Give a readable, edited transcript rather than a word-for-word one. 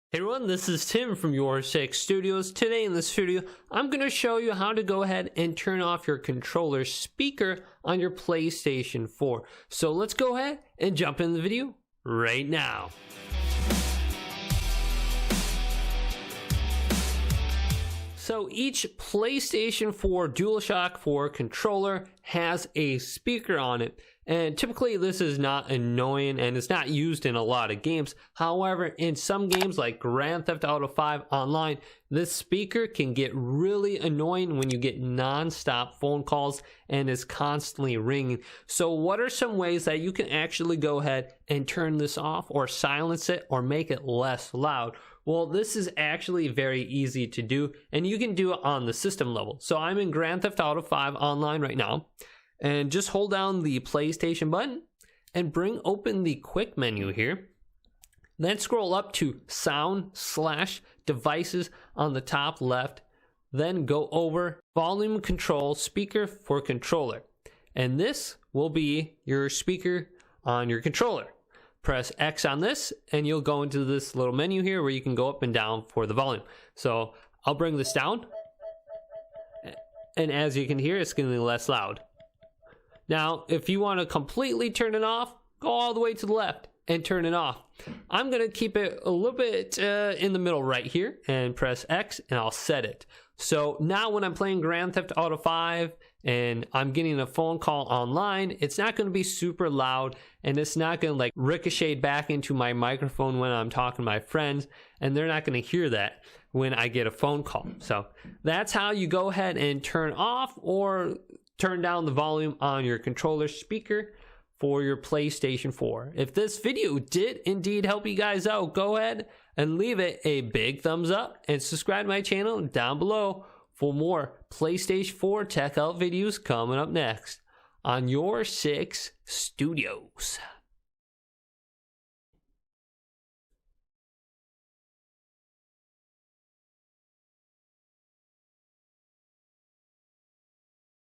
Hey everyone, this is Tim from YourSixStudios. Today in this video, I'm going to show you how to go ahead and turn off your controller speaker on your PlayStation 4. So let's go ahead and jump in the video right now. So each PlayStation 4 DualShock 4 controller has a speaker on it, and typically this is not annoying and it's not used in a lot of games. However, in some games like Grand Theft Auto 5 Online, this speaker can get really annoying when you get non-stop phone calls and is constantly ringing. So what are some ways that you can actually go ahead and turn this off or silence it or make it less loud? Well, this is actually very easy to do, and you can do it on the system level. So I'm in Grand Theft Auto 5 Online right now, and just hold down the PlayStation button and bring open the quick menu here. Then scroll up to Sound/Devices on the top left. Then go over Volume Control Speaker for Controller. And this will be your speaker on your controller. Press X on this and you'll go into this little menu here where you can go up and down for the volume. So I'll bring this down, and as you can hear, it's getting less loud. Now if you want to completely turn it off, go all the way to the left and turn it off. I'm going to keep it a little bit in the middle right here and press X, and I'll set it. So now when I'm playing Grand Theft Auto 5 and I'm getting a phone call online, it's not going to be super loud, and it's not going to like ricochet back into my microphone when I'm talking to my friends, and they're not going to hear that when I get a phone call. So that's how you go ahead and turn off or turn down the volume on your controller speaker for your PlayStation 4. If this video did indeed help you guys out, go ahead and leave it a big thumbs up and subscribe to my channel down below for more PlayStation 4 tech out videos coming up next on YourSixStudios.